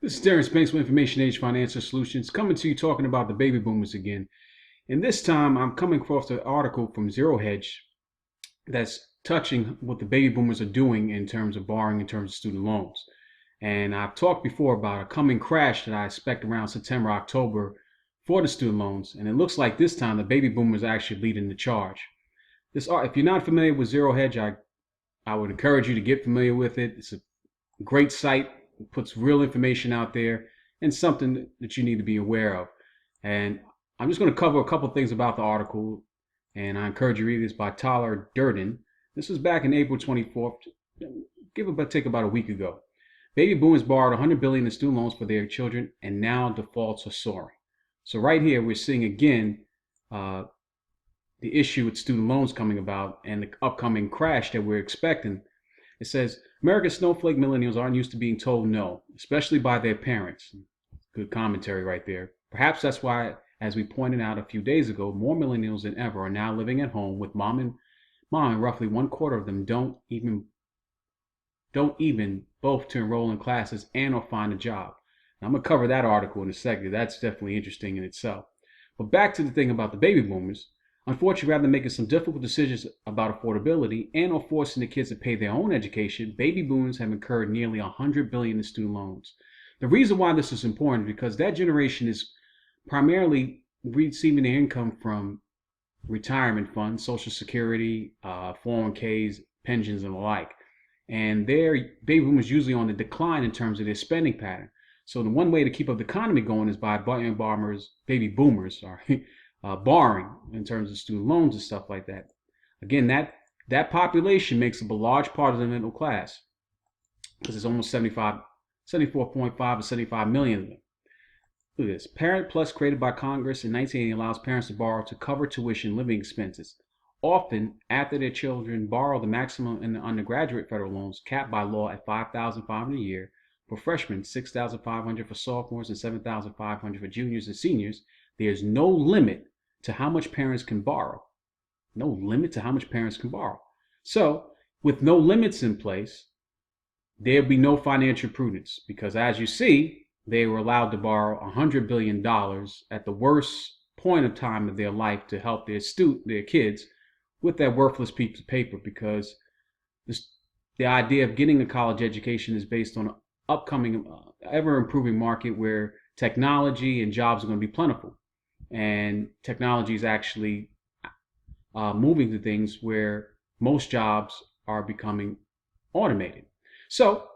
This is Darren Spanks with Information Age Financial Solutions, coming to you talking about the baby boomers again. And this time I'm coming across an article from Zero Hedge that's touching what the baby boomers are doing in terms of borrowing, in terms of student loans. And I've talked before about a coming crash that I expect around September, October for the student loans. And it looks like this time the baby boomers are actually leading the charge. If you're not familiar with Zero Hedge, I would encourage you to get familiar with it. It's a great site. It puts real information out there and something that you need to be aware of. And I'm just going to cover a couple things about the article, and I encourage you to read this by Tyler Durden. This was back in April 24th, take about a week ago. Baby boomers borrowed $100 billion in student loans for their children, and now defaults are soaring. So right here, we're seeing again the issue with student loans coming about and the upcoming crash that we're expecting. It says, America's snowflake millennials aren't used to being told no, especially by their parents. Good commentary right there. Perhaps that's why, as we pointed out a few days ago, more millennials than ever are now living at home with mom, and roughly 1/4 of them don't even both to enroll in classes and or find a job. Now, I'm going to cover that article in a second. That's definitely interesting in itself. But back to the thing about the baby boomers. Unfortunately, rather than making some difficult decisions about affordability and or forcing the kids to pay their own education, baby boomers have incurred nearly $100 billion in student loans. The reason why this is important is because that generation is primarily receiving their income from retirement funds, Social Security, 401ks, pensions, and the like. And their baby boomers usually on the decline in terms of their spending pattern. So the one way to keep up the economy going is by baby boomers, borrowing in terms of student loans and stuff like that. Again, that population makes up a large part of the middle class because it's almost 74.5 to 75 million of them. Look at this. Parent Plus, created by Congress in 1980, allows parents to borrow to cover tuition and living expenses, often after their children borrow the maximum in the undergraduate federal loans, capped by law at $5,500 a year for freshmen, $6,500 for sophomores, and $7,500 for juniors and seniors. There's no limit to how much parents can borrow. No limit to how much parents can borrow. So, with no limits in place, there'll be no financial prudence because, as you see, they were allowed to borrow $100 billion at the worst point of time of their life to help their kids with that worthless piece of paper, because the idea of getting a college education is based on an upcoming, ever-improving market where technology and jobs are going to be plentiful. And technology is actually moving to things where most jobs are becoming automated. So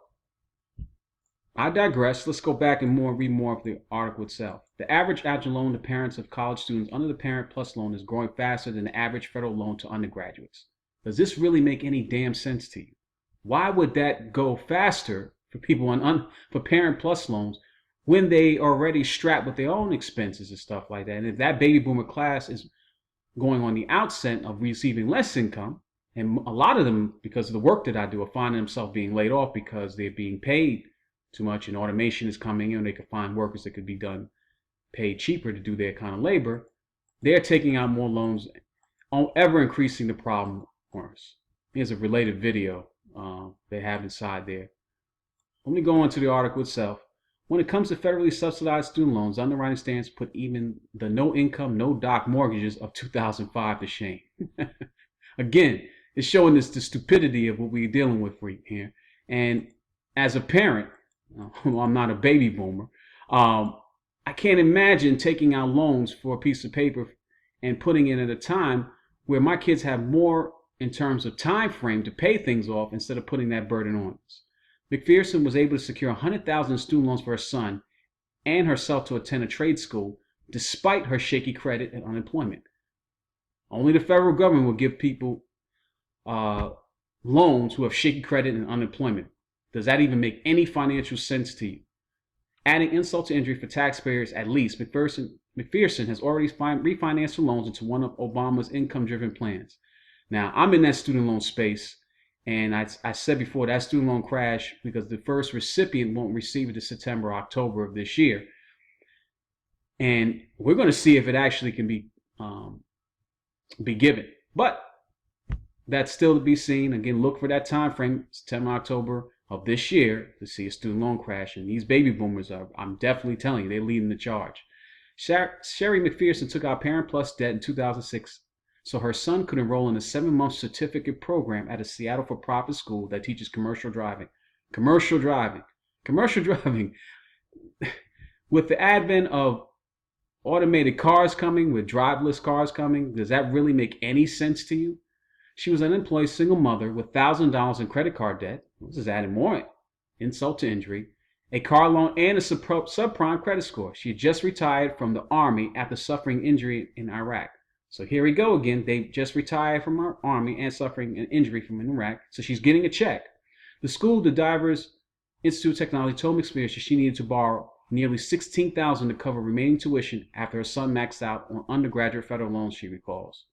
I digress. Let's go back and read more of the article itself. The average annual loan to parents of college students under the Parent Plus loan is growing faster than the average federal loan to undergraduates. Does this really make any damn sense to you? Why would that go faster for people for Parent Plus loans when they already strapped with their own expenses and stuff like that? And if that baby boomer class is going on the outset of receiving less income, and a lot of them, because of the work that I do, are finding themselves being laid off because they're being paid too much and automation is coming in, they can find workers that could be paid cheaper to do their kind of labor. They're taking out more loans, ever increasing the problem for us. Here's a related video they have inside there. Let me go on to the article itself. When it comes to federally subsidized student loans, underwriting standards put even the no-income, no-doc mortgages of 2005 to shame. Again, it's showing the stupidity of what we're dealing with here. And as a parent, well, I'm not a baby boomer, I can't imagine taking out loans for a piece of paper and putting it at a time where my kids have more in terms of time frame to pay things off instead of putting that burden on us. McPherson was able to secure $100,000 in student loans for her son and herself to attend a trade school despite her shaky credit and unemployment. Only the federal government will give people loans who have shaky credit and unemployment. Does that even make any financial sense to you? Adding insult to injury for taxpayers, at least, McPherson has already refinanced her loans into one of Obama's income-driven plans. Now, I'm in that student loan space. And I said before, that student loan crash because the first recipient won't receive it to September, October of this year. And we're going to see if it actually can be given. But that's still to be seen. Again, look for that time frame, September, October, of this year to see a student loan crash. And these baby boomers are, I'm definitely telling you, they're leading the charge. Sherry McPherson took out Parent Plus debt in 2006 so her son could enroll in a 7-month certificate program at a Seattle for-profit school that teaches commercial driving. Commercial driving. Commercial driving. With the advent of automated cars coming, with driverless cars coming, does that really make any sense to you? She was an unemployed single mother with $1,000 in credit card debt. This is adding more insult to injury. A car loan and a subprime credit score. She had just retired from the Army after suffering injury in Iraq. So here we go again. They just retired from our Army and suffering an injury from Iraq. So she's getting a check. The school, the Divers Institute of Technology, told McPherson she needed to borrow nearly $16,000 to cover remaining tuition after her son maxed out on undergraduate federal loans, she recalls.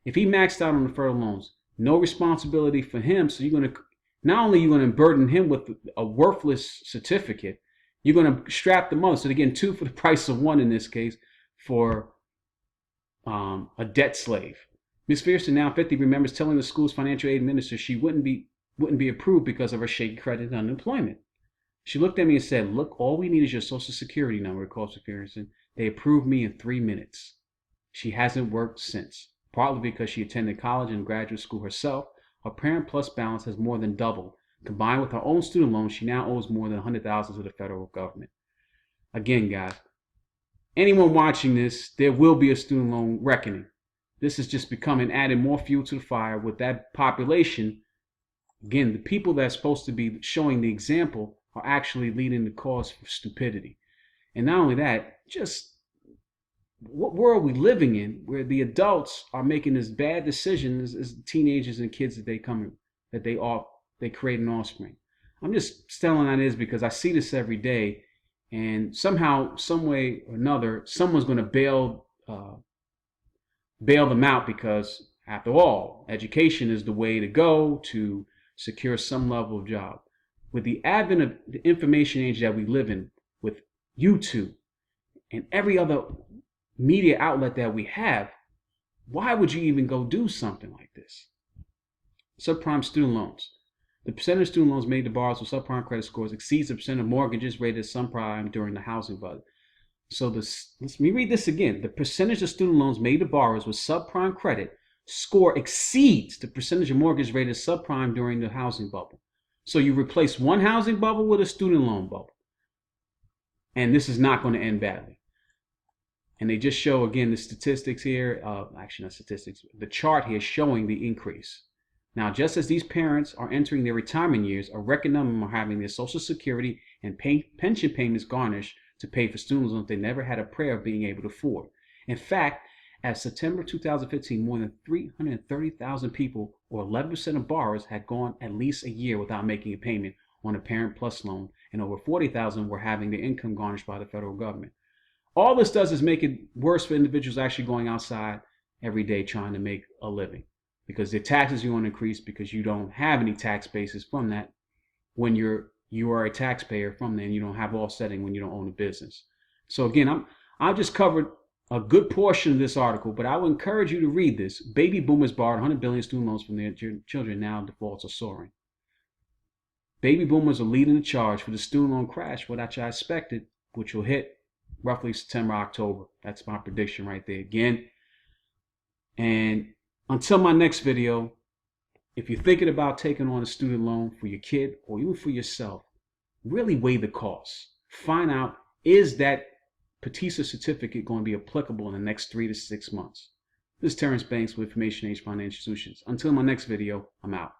If he maxed out on the federal loans, no responsibility for him. So you're going to, not only are you going to burden him with a worthless certificate, you're going to strap the mother. So again, 2 for the price of 1 in this case for a debt slave. Ms. McPherson, now 50, remembers telling the school's financial aid minister she wouldn't be approved because of her shaky credit and unemployment. She looked at me and said, "Look, all we need is your social security number," recalls McPherson. "They approved me in 3 minutes." She hasn't worked since, partly because she attended college and graduate school herself. Her Parent Plus balance has more than doubled. Combined with her own student loans, she now owes more than $100,000 to the federal government. Again, guys, anyone watching this, there will be a student loan reckoning. This is just becoming, adding more fuel to the fire with that population. Again, the people that's supposed to be showing the example are actually leading the cause for stupidity. And not only that, just what world are we living in where the adults are making as bad decisions as teenagers and kids that they create an offspring. I'm just telling that is because I see this every day, and somehow, some way or another, someone's going to bail them out, because after all, education is the way to go to secure some level of job. With the advent of the information age that we live in, with YouTube and every other media outlet that we have, why would you even go do something like this? Subprime student loans. The percentage of student loans made to borrowers with subprime credit scores exceeds the percent of mortgages rated as subprime during the housing bubble. So let me read this again. The percentage of student loans made to borrowers with subprime credit score exceeds the percentage of mortgages rated as subprime during the housing bubble. So you replace one housing bubble with a student loan bubble. And this is not going to end badly. And they just show, again, the statistics here. Actually, not statistics. The chart here showing the increase. Now, just as these parents are entering their retirement years, a record number of them are having their Social Security and pension payments garnished to pay for student loans they never had a prayer of being able to afford. In fact, as September 2015, more than 330,000 people, or 11% of borrowers, had gone at least a year without making a payment on a Parent Plus loan, and over 40,000 were having their income garnished by the federal government. All this does is make it worse for individuals actually going outside every day trying to make a living, because their taxes are going to increase because you don't have any tax basis from that when you are a taxpayer from there, and you don't have offsetting when you don't own a business. So again, I've just covered a good portion of this article, but I would encourage you to read this. Baby boomers borrowed $100 billion student loans from their children. Now defaults are soaring. Baby boomers are leading the charge for the student loan crash, which I expected, which will hit roughly September, October. That's my prediction right there again. And until my next video, if you're thinking about taking on a student loan for your kid or even for yourself, really weigh the costs. Find out, is that PTISA certificate going to be applicable in the next 3 to 6 months? This is Terrence Banks with Information Age Financial Solutions. Until my next video, I'm out.